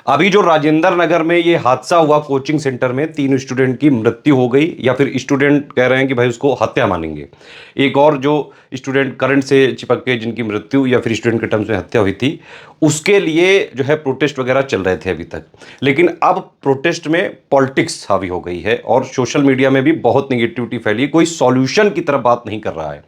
अभी जो राजेंद्र नगर में ये हादसा हुआ, कोचिंग सेंटर में 3 स्टूडेंट की मृत्यु हो गई, या फिर स्टूडेंट कह रहे हैं कि भाई उसको हत्या मानेंगे। एक और जो स्टूडेंट करंट से चिपक के जिनकी मृत्यु या फिर स्टूडेंट के टर्म्स में हत्या हुई थी, उसके लिए जो है प्रोटेस्ट वगैरह चल रहे थे अभी तक। लेकिन अब प्रोटेस्ट में पॉलिटिक्स हावी हो गई है और सोशल मीडिया में भी बहुत निगेटिविटी फैली, कोई सॉल्यूशन की तरफ बात नहीं कर रहा है।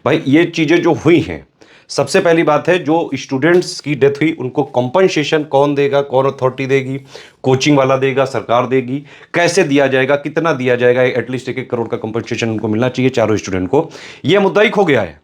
भाई ये चीज़ें जो हुई हैं, सबसे पहली बात है, जो स्टूडेंट्स की डेथ हुई उनको कॉम्पनसेशन कौन देगा, कौन अथॉरिटी देगी? कोचिंग वाला देगा, सरकार देगी? कैसे दिया जाएगा, कितना दिया जाएगा? एटलीस्ट 1-1 करोड़ का कॉम्पनसेशन उनको मिलना चाहिए चारों स्टूडेंट को। यह मुद्दा ही खो गया है।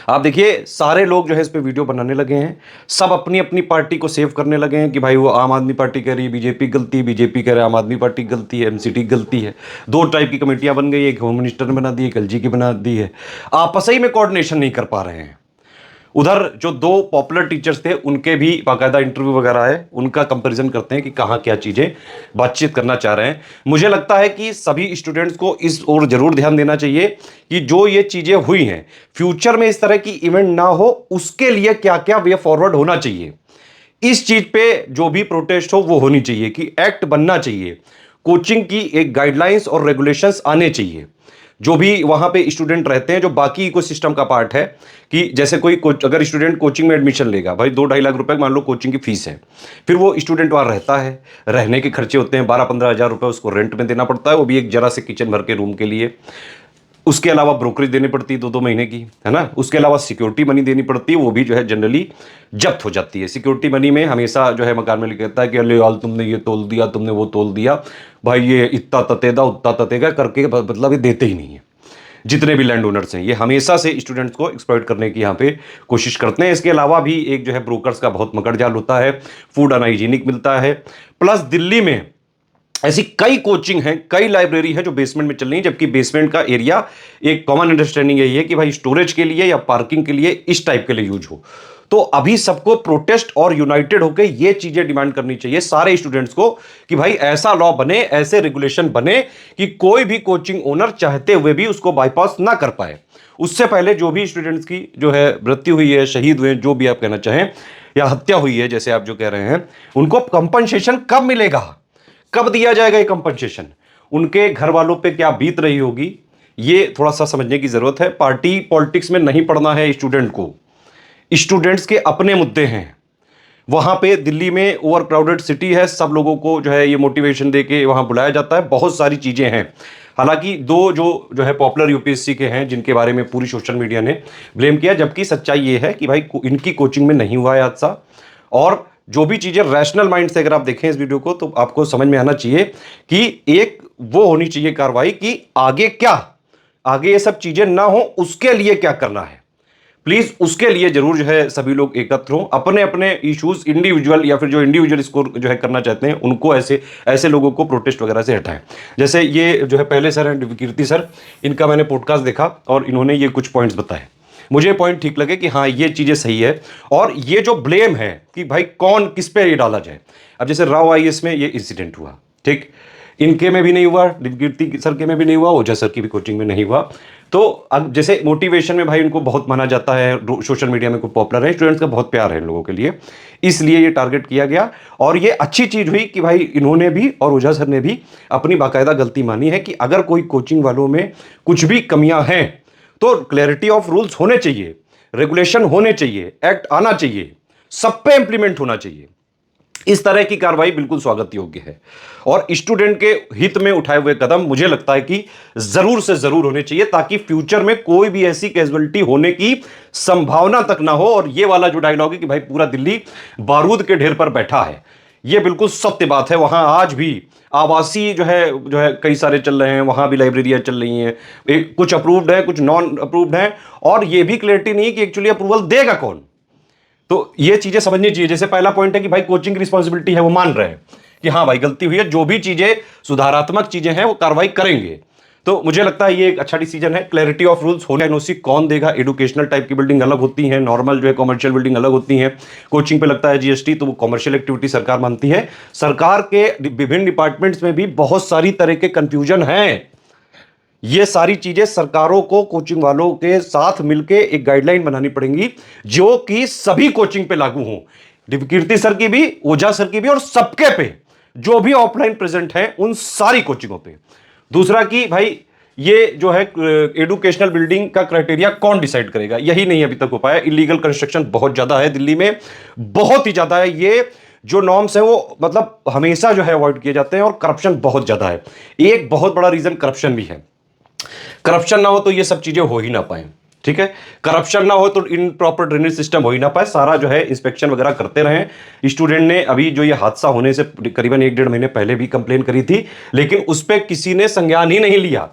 आप देखिए सारे लोग जो है इस पे वीडियो बनाने लगे हैं, सब अपनी अपनी पार्टी को सेव करने लगे हैं कि भाई वो आम आदमी पार्टी कह रही है बीजेपी गलती है, बीजेपी कह रहा है आम आदमी पार्टी गलती है, एमसीटी गलती है। 2 टाइप की कमेटियां बन गई, एक होम मिनिस्टर ने बना दी, एक एलजी की बना दी है। आपस ही में कोऑर्डिनेशन नहीं कर पा रहे हैं। उधर जो 2 पॉपुलर टीचर्स थे उनके भी बाकायदा इंटरव्यू वगैरह है, उनका कंपैरिजन करते हैं कि कहाँ क्या चीज़ें बातचीत करना चाह रहे हैं। मुझे लगता है कि सभी स्टूडेंट्स को इस ओर जरूर ध्यान देना चाहिए कि जो ये चीज़ें हुई हैं, फ्यूचर में इस तरह की इवेंट ना हो, उसके लिए क्या क्या वे फॉरवर्ड होना चाहिए। इस चीज़ पे जो भी प्रोटेस्ट हो वो होनी चाहिए कि एक्ट बनना चाहिए, कोचिंग की एक गाइडलाइंस और रेगुलेशंस आने चाहिए। जो भी वहां पे स्टूडेंट रहते हैं, जो बाकी इकोसिस्टम का पार्ट है, कि जैसे कोई अगर स्टूडेंट कोचिंग में एडमिशन लेगा, भाई 2-2.5 लाख रुपए मान लो कोचिंग की फीस है, फिर वो स्टूडेंट वहां रहता है, रहने के खर्चे होते हैं 12-15 हज़ार रुपए उसको रेंट में देना पड़ता है, वो भी एक जरा से किचन भर के रूम के लिए। उसके अलावा ब्रोकरेज देनी पड़ती है 2-2 महीने की, है ना। उसके अलावा सिक्योरिटी मनी देनी पड़ती है, वो भी जो है जनरली जब्त हो जाती है। सिक्योरिटी मनी में हमेशा जो है मकान मालिक कहता है कि अरे यार तुमने ये तोल दिया, तुमने वो तोल दिया, भाई ये इतना ततेदा उतना ततेगा करके, मतलब ये देते ही नहीं है। जितने भी लैंड ओनर्स हैं ये हमेशा से स्टूडेंट्स को एक्सप्लॉइट करने की यहाँ पे कोशिश करते हैं। इसके अलावा भी एक जो है ब्रोकर्स का बहुत मकड़जाल होता है, फूड अनहाइजीनिक मिलता है। प्लस दिल्ली में ऐसी कई कोचिंग हैं, कई लाइब्रेरी है जो बेसमेंट में चल रही है, जबकि बेसमेंट का एरिया, एक कॉमन अंडरस्टैंडिंग यही है कि भाई स्टोरेज के लिए या पार्किंग के लिए इस टाइप के लिए यूज हो। तो अभी सबको प्रोटेस्ट और यूनाइटेड होकर ये चीजें डिमांड करनी चाहिए सारे स्टूडेंट्स को कि भाई ऐसा लॉ बने, ऐसे रेगुलेशन बने कि कोई भी कोचिंग ओनर चाहते हुए भी उसको बाईपास ना कर पाए। उससे पहले जो भी स्टूडेंट्स की जो है मृत्यु हुई है, शहीद हुए, जो भी आप कहना चाहें, या हत्या हुई है जैसे आप जो कह रहे हैं, उनको कंपनसेशन कब मिलेगा, कब दिया जाएगा ये कंपनसेशन, उनके घर वालों पे क्या बीत रही होगी, ये थोड़ा सा समझने की जरूरत है। पार्टी पॉलिटिक्स में नहीं पढ़ना है स्टूडेंट को, स्टूडेंट्स के अपने मुद्दे हैं। वहां पे दिल्ली में ओवर क्राउडेड सिटी है, सब लोगों को जो है ये मोटिवेशन देके वहां बुलाया जाता है, बहुत सारी चीजें हैं। हालांकि 2 जो है पॉपुलर यूपीएससी के हैं जिनके बारे में पूरी सोशल मीडिया ने ब्लेम किया, जबकि सच्चाई ये है कि भाई इनकी कोचिंग में नहीं हुआ है हादसा। और जो भी चीजें रैशनल माइंड से अगर आप देखें इस वीडियो को, तो आपको समझ में आना चाहिए कि एक वो होनी चाहिए कार्रवाई कि आगे क्या, आगे ये सब चीजें ना हो उसके लिए क्या करना है। प्लीज उसके लिए जरूर जो है सभी लोग एकत्र हों, अपने अपने इश्यूज इंडिविजुअल, या फिर जो इंडिविजुअल इसको जो है करना चाहते हैं उनको ऐसे ऐसे लोगों को प्रोटेस्ट वगैरह से हटाएं। जैसे ये जो है पहले सर हैं कीर्ति सर, इनका मैंने पॉडकास्ट देखा और इन्होंने ये कुछ पॉइंट्स बताए, मुझे पॉइंट ठीक लगे कि हाँ ये चीजें सही है। और ये जो ब्लेम है कि भाई कौन किस पे ये डाला जाए, अब जैसे राव आईएएस में ये इंसिडेंट हुआ, ठीक, इनके में भी नहीं हुआ, कीर्ति सर के में भी नहीं हुआ, ओझा सर की भी कोचिंग में नहीं हुआ। तो अब जैसे मोटिवेशन में भाई इनको बहुत माना जाता है, सोशल मीडिया में खूब पॉपुलर है, स्टूडेंट्स का बहुत प्यार है इन लोगों के लिए, इसलिए ये टारगेट किया गया। और ये अच्छी चीज हुई कि भाई इन्होंने भी और ओझा सर ने भी अपनी बाकायदा गलती मानी है कि अगर कोई कोचिंग वालों में कुछ भी कमियां हैं तो क्लैरिटी ऑफ रूल्स होने चाहिए, रेगुलेशन होने चाहिए, एक्ट आना चाहिए, सब पे इंप्लीमेंट होना चाहिए। इस तरह की कार्रवाई बिल्कुल स्वागत योग्य है और स्टूडेंट के हित में उठाए हुए कदम मुझे लगता है कि जरूर से जरूर होने चाहिए, ताकि फ्यूचर में कोई भी ऐसी कैजुअलिटी होने की संभावना तक ना हो। और ये वाला जो डायलॉग है कि भाई पूरा दिल्ली बारूद के ढेर पर बैठा है, ये बिल्कुल सत्य बात है। वहां आज भी आवासीय जो है कई सारे चल रहे हैं, वहां भी लाइब्रेरियां चल रही हैं, कुछ अप्रूव्ड है, कुछ नॉन अप्रूव्ड है, और ये भी क्लैरिटी नहीं है कि एक्चुअली अप्रूवल देगा कौन। तो ये चीजें समझनी चाहिए। जैसे पहला पॉइंट है कि भाई कोचिंग की रिस्पॉन्सिबिलिटी है, वो मान रहे हैं कि हाँ भाई गलती हुई है, जो भी चीजें सुधारात्मक चीजें हैं वो कार्रवाई करेंगे। तो मुझे लगता है ये एक अच्छा डिसीजन है। क्लैरिटी ऑफ रूल्स होने, एनओसी कौन देगा, एजुकेशनल टाइप की बिल्डिंग अलग होती है, नॉर्मल जो है कॉमर्शियल बिल्डिंग अलग होती है। कोचिंग पे लगता है जीएसटी, तो वो कॉमर्शियल एक्टिविटी सरकार मानती है। सरकार के विभिन्न डिपार्टमेंट्स में भी बहुत सारी तरह के कंफ्यूजन हैं। ये सारी चीजें सरकारों को कोचिंग वालों के साथ मिलकर एक गाइडलाइन बनानी पड़ेंगी जो कि सभी कोचिंग पे लागू हो। कीर्ति सर की भी, ओझा सर की भी, और सबके पे जो भी ऑफलाइन प्रेजेंट है उन सारी कोचिंगों पे। दूसरा कि भाई ये जो है एजुकेशनल बिल्डिंग का क्राइटेरिया कौन डिसाइड करेगा, यही नहीं अभी तक हो पाया। इलीगल कंस्ट्रक्शन बहुत ज्यादा है दिल्ली में, बहुत ही ज्यादा है। ये जो नॉर्म्स है वो मतलब हमेशा जो है अवॉइड किए जाते हैं, और करप्शन बहुत ज्यादा है। एक बहुत बड़ा रीजन करप्शन भी है। करप्शन ना हो तो ये सब चीजें हो ही ना पाए, ठीक है। करप्शन ना हो तो इन प्रॉपर ड्रेनेज सिस्टम हो ही ना पाए। सारा जो है इंस्पेक्शन वगैरह करते रहे। स्टूडेंट ने अभी जो ये हादसा होने से करीबन 1-1.5 महीने पहले भी कंप्लेन करी थी, लेकिन उस पर किसी ने संज्ञान ही नहीं लिया।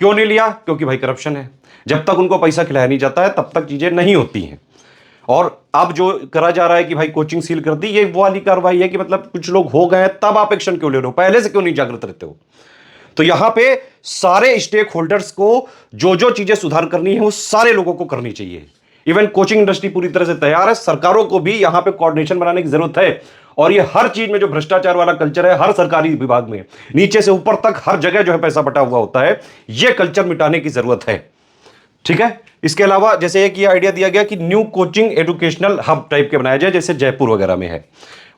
क्यों नहीं लिया? क्योंकि भाई करप्शन है। जब तक उनको पैसा खिलाया नहीं जाता है तब तक चीजें नहीं होती हैं। और अब जो करा जा रहा है कि भाई कोचिंग सील कर दी, ये वो वाली कार्रवाई है कि मतलब कुछ लोग हो गए तब आप एक्शन क्यों ले रहे हो, पहले से क्यों नहीं जागृत रहते हो? तो यहां पे सारे स्टेक होल्डर्स को जो जो चीजें सुधार करनी है वो सारे लोगों को करनी चाहिए। इवन कोचिंग इंडस्ट्री पूरी तरह से तैयार है, सरकारों को भी यहां पे कोऑर्डिनेशन बनाने की जरूरत है। और ये हर चीज में जो भ्रष्टाचार वाला कल्चर है, हर सरकारी विभाग में नीचे से ऊपर तक हर जगह जो है पैसा बटा हुआ होता है, ये कल्चर मिटाने की जरूरत है, ठीक है। इसके अलावा जैसे एक ये आइडिया दिया गया कि new coaching educational hub type के बनाया जाए, जैसे जयपुर वगैरह में है।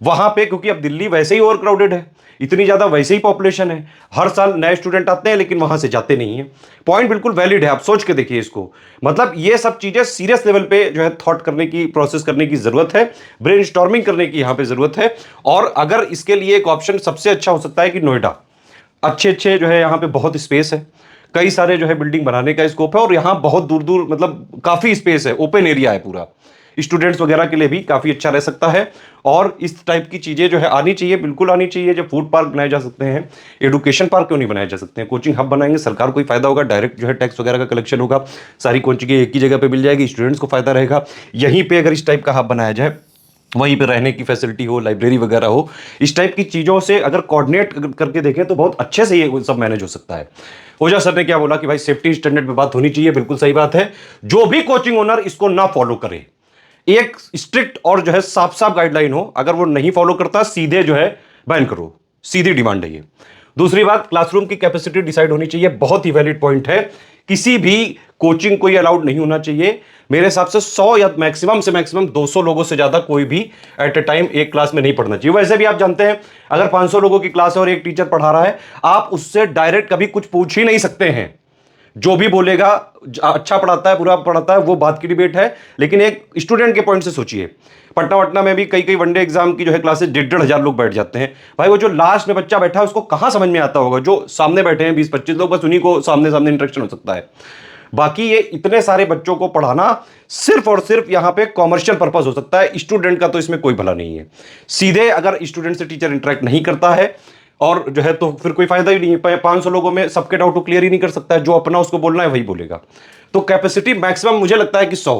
वहां पे क्योंकि अब दिल्ली वैसे ही ओवर क्राउडेड है, इतनी ज्यादा वैसे ही पॉपुलेशन है, हर साल नए स्टूडेंट आते हैं लेकिन वहां से जाते नहीं है। पॉइंट बिल्कुल वैलिड है, आप सोच के देखिए इसको। मतलब ये सब चीजें सीरियस लेवल पे जो है थॉट करने की, प्रोसेस करने की जरूरत है, ब्रेनस्टॉर्मिंग करने की यहां पे जरूरत है। और अगर इसके लिए एक ऑप्शन सबसे अच्छा हो सकता है कि नोएडा, अच्छे अच्छे जो है यहाँ पे बहुत स्पेस है, कई सारे जो है बिल्डिंग बनाने का स्कोप है, और यहाँ बहुत दूर दूर मतलब काफी स्पेस है, ओपन एरिया है पूरा, स्टूडेंट्स वगैरह के लिए भी काफी अच्छा रह सकता है। और इस टाइप की चीजें जो है आनी चाहिए, बिल्कुल आनी चाहिए। जो फूड पार्क बनाए जा सकते हैं, एजुकेशन पार्क क्यों नहीं बनाए जा सकते हैं? कोचिंग हब बनाएंगे, सरकार को ही फायदा होगा, डायरेक्ट जो है टैक्स वगैरह का कलेक्शन होगा, सारी कोचिंग एक ही जगह पे मिल जाएगी, स्टूडेंट्स को फायदा रहेगा। यहीं पे अगर इस टाइप का हब बनाया जाए, वहीं पे रहने की फैसिलिटी हो, लाइब्रेरी वगैरह हो, इस टाइप की चीज़ों से अगर कोऑर्डिनेट करके देखें तो बहुत अच्छे से ये सब मैनेज हो सकता है। ओझा सर ने क्या बोला कि भाई सेफ्टी स्टैंडर्ड पे बात होनी चाहिए, बिल्कुल सही बात है। जो भी कोचिंग ओनर इसको ना फॉलो करे, एक स्ट्रिक्ट और जो है साफ साफ गाइडलाइन हो, अगर वो नहीं फॉलो करता सीधे जो है बैन करो, सीधी डिमांड है ये। दूसरी बात, क्लासरूम की कैपेसिटी डिसाइड होनी चाहिए, बहुत ही वैलिड पॉइंट है। किसी भी कोचिंग को ये अलाउड नहीं होना चाहिए मेरे हिसाब से। 100 या मैक्सिमम से मैक्सिमम 200 लोगों से ज्यादा कोई भी एट ए टाइम एक क्लास में नहीं पढ़ना चाहिए। वैसे भी आप जानते हैं, अगर 500 लोगों की क्लास है और एक टीचर पढ़ा रहा है, आप उससे डायरेक्ट कभी कुछ पूछ ही नहीं सकते हैं। जो भी बोलेगा अच्छा पढ़ाता है, बुरा पढ़ाता है, वो बात की डिबेट है। लेकिन एक स्टूडेंट के पॉइंट से सोचिए, पटना वटना में भी कई कई वनडे एग्जाम की जो है क्लासेस 1,500 लोग बैठ जाते हैं। भाई वो जो लास्ट में बच्चा बैठा है उसको कहां समझ में आता होगा? जो सामने बैठे हैं 20-25 लोग, बस उन्हीं को सामने सामने इंटरेक्शन हो सकता है। बाकी ये इतने सारे बच्चों को पढ़ाना सिर्फ और सिर्फ यहां पे कॉमर्शियल पर्पस हो सकता है। स्टूडेंट का तो इसमें कोई भला नहीं है। सीधे अगर स्टूडेंट से टीचर इंटरेक्ट नहीं करता है और जो है तो फिर कोई फायदा ही नहीं है। 500 लोगों में सबके डाउट को क्लियर ही नहीं कर सकता है। जो अपना उसको बोलना है वही बोलेगा। तो कैपेसिटी मैक्सिमम मुझे लगता है कि 100,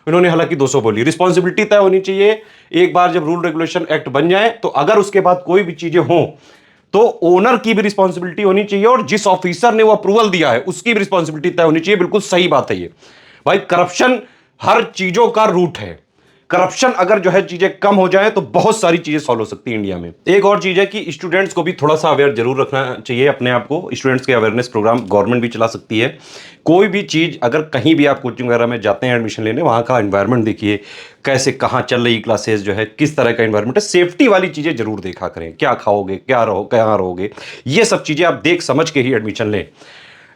इन्होंने हालांकि 200 बोली। रिस्पॉन्सिबिलिटी तय होनी चाहिए। एक बार जब रूल रेगुलेशन एक्ट बन जाए तो अगर उसके बाद कोई भी चीजें हों तो ओनर की भी रिस्पॉन्सिबिलिटी होनी चाहिए, और जिस ऑफिसर ने वो अप्रूवल दिया है उसकी भी रिस्पॉन्सिबिलिटी तय होनी चाहिए। बिल्कुल सही बात है ये। भाई करप्शन हर चीजों का रूट है। करप्शन अगर जो है चीजें कम हो जाए तो बहुत सारी चीजें सॉल्व हो सकती है इंडिया में। एक और चीज है कि स्टूडेंट्स को भी थोड़ा सा अवेयर जरूर रखना चाहिए अपने आप को। स्टूडेंट्स के अवेयरनेस प्रोग्राम गवर्नमेंट भी चला सकती है। कोई भी चीज अगर कहीं भी आप कोचिंग वगैरह में जाते हैं एडमिशन लेने, वहां का एनवायरनमेंट देखिए, कैसे कहाँ चल रही क्लासेस, जो है किस तरह का एनवायरनमेंट है। सेफ्टी वाली चीजें जरूर देखा करें, क्या खाओगे, क्या कहाँ रहोगे, ये सब चीजें आप देख समझ के ही एडमिशन लें।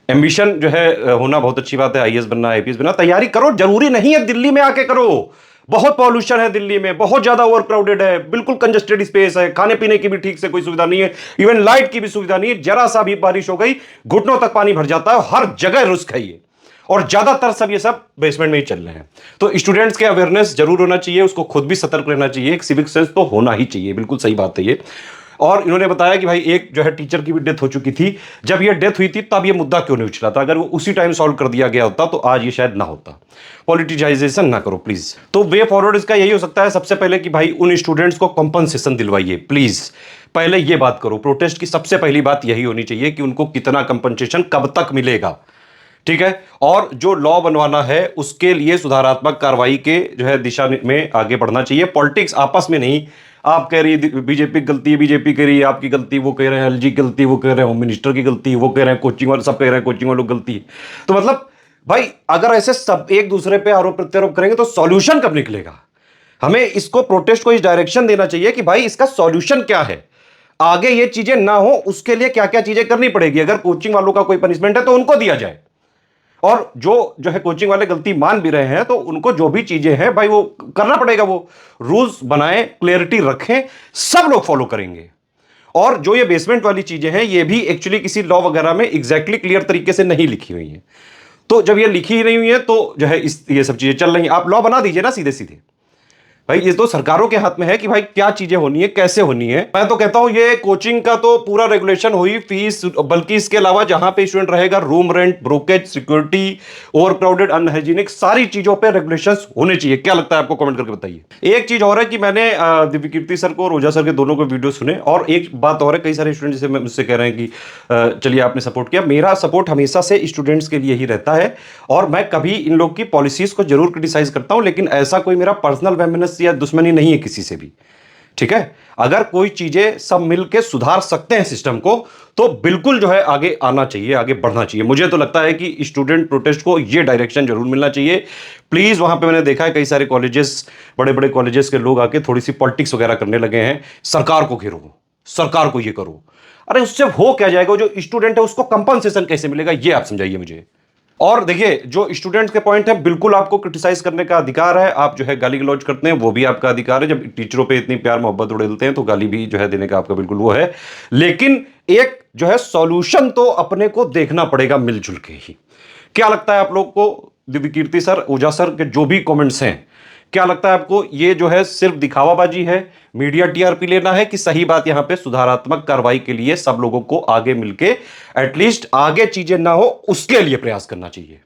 एम्बिशन जो है होना बहुत अच्छी बात है, आईएएस बनना, आईपीएस बनना, तैयारी करो, जरूरी नहीं है दिल्ली में आके करो। बहुत पॉल्यूशन है दिल्ली में, बहुत ज्यादा ओवर क्राउडेड है, बिल्कुल कंजेस्टेड स्पेस है, खाने पीने की भी ठीक से कोई सुविधा नहीं है, इवन लाइट की भी सुविधा नहीं है। जरा सा भी बारिश हो गई घुटनों तक पानी भर जाता है, हर जगह रुस्क है ये, और ज्यादातर सब ये सब बेसमेंट में ही चल रहे हैं। तो स्टूडेंट्स के अवेयरनेस जरूर होना चाहिए, उसको खुद भी सतर्क रहना चाहिए, एक सिविक सेंस तो होना ही चाहिए। बिल्कुल सही बात है ये। और इन्होंने बताया कि भाई एक जो है टीचर की भी डेथ हो चुकी थी। जब ये डेथ हुई थी तब ये मुद्दा क्यों नहीं उछला था? अगर वो उसी टाइम सॉल्व कर दिया गया होता तो आज ये शायद ना होता। पॉलिटिसाइजेशन ना करो प्लीज। तो वे फॉरवर्ड इसका यही हो सकता है सबसे पहले कि भाई उन स्टूडेंट्स को कंपनसेशन दिलवाइए प्लीज। पहले ये बात करो। प्रोटेस्ट की सबसे पहली बात यही होनी चाहिए कि उनको कितना कंपनसेशन कब तक मिलेगा, ठीक है। और जो लॉ बनवाना है उसके लिए सुधारात्मक कार्रवाई के जो है दिशा में आगे बढ़ना चाहिए। पॉलिटिक्स आपस में नहीं, आप कह रही बीजेपी की गलती है, बीजेपी कह रही है आपकी गलती, वो कह रहे हैं एलजी की गलती, वो कह रहे हैं होम मिनिस्टर की गलती, वो कह रहे हैं कोचिंग वाले, सब कह रहे हैं कोचिंग वालों की गलती। तो मतलब भाई अगर ऐसे सब एक दूसरे पे आरोप प्रत्यारोप करेंगे तो सॉल्यूशन कब निकलेगा? हमें इसको प्रोटेस्ट को इस डायरेक्शन देना चाहिए कि भाई इसका सॉल्यूशन क्या है, आगे ये चीजें ना हो उसके लिए क्या क्या चीजें करनी पड़ेगी। अगर कोचिंग वालों का कोई पनिशमेंट है तो उनको दिया जाए, और जो है कोचिंग वाले गलती मान भी रहे हैं तो उनको जो भी चीजें हैं भाई वो करना पड़ेगा। वो रूल्स बनाएं, क्लियरिटी रखें, सब लोग फॉलो करेंगे। और जो ये बेसमेंट वाली चीजें हैं ये भी एक्चुअली किसी लॉ वगैरह में एग्जैक्टली क्लियर तरीके से नहीं लिखी हुई हैं। तो जब ये लिखी ही नहीं हुई है तो जो है इस ये सब चीजें चल रही हैं। आप लॉ बना दीजिए ना सीधे सीधे। भाई ये तो सरकारों के हाथ में है कि भाई क्या चीजें होनी है, कैसे होनी है। मैं तो कहता हूं ये कोचिंग का तो पूरा रेगुलेशन हुई, फीस, बल्कि इसके अलावा जहां पे स्टूडेंट रहेगा, room rent, brokerage, security, overcrowded, unhygienic, सारी चीजों पे रेगुलेशंस होने चाहिए। क्या लगता है आपको, कमेंट करके बताइए। एक चीज और है कि मैंने दिव्यकीर्ति सर को और ओझा सर के दोनों को वीडियो सुने, और एक बात और है, कई सारे स्टूडेंट जैसे मुझसे कह रहे हैं कि चलिए आपने सपोर्ट किया। मेरा सपोर्ट हमेशा से स्टूडेंट्स के लिए ही रहता है, और मैं कभी इन लोग की पॉलिसीज को जरूर क्रिटिसाइज करता हूं, लेकिन ऐसा कोई मेरा पर्सनल वेमिनस या दुश्मनी नहीं है किसी से भी। ठीक है, अगर कोई चीजें सब मिलके सुधार सकते हैं सिस्टम को, तो बिल्कुल जो है आगे आना चाहिए, आगे बढ़ना चाहिए। मुझे तो लगता है कि स्टूडेंट प्रोटेस्ट को ये डायरेक्शन जरूर मिलना चाहिए। प्लीज, वहां पे मैंने देखा है कई सारे कॉलेजेस, बड़े बड़े कॉलेजेस के लोग आके थोड़ी सी पॉलिटिक्स वगैरह करने लगे हैं, सरकार को घेरो, सरकार को ये करो। अरे उससे हो क्या जाएगा, जो स्टूडेंट है उसको कंपनसेशन कैसे मिलेगा, ये आप समझाइए मुझे। और देखिए, जो स्टूडेंट्स के पॉइंट है, बिल्कुल आपको क्रिटिसाइज करने का अधिकार है, आप जो है गाली गलौज करते हैं वो भी आपका अधिकार है। जब टीचरों पे इतनी प्यार मोहब्बत उड़ेलते हैं तो गाली भी जो है देने का आपका बिल्कुल वो है। लेकिन एक जो है सॉल्यूशन तो अपने को देखना पड़ेगा मिलजुल के ही। क्या लगता है आप लोग को, दिव्यकीर्ति सर, ओझा सर के जो भी कमेंट्स हैं, क्या लगता है आपको, ये जो है सिर्फ दिखावाबाजी है, मीडिया टीआरपी लेना है, कि सही बात यहां पे सुधारात्मक कार्रवाई के लिए सब लोगों को आगे मिलके एटलीस्ट आगे चीजें ना हो उसके लिए प्रयास करना चाहिए?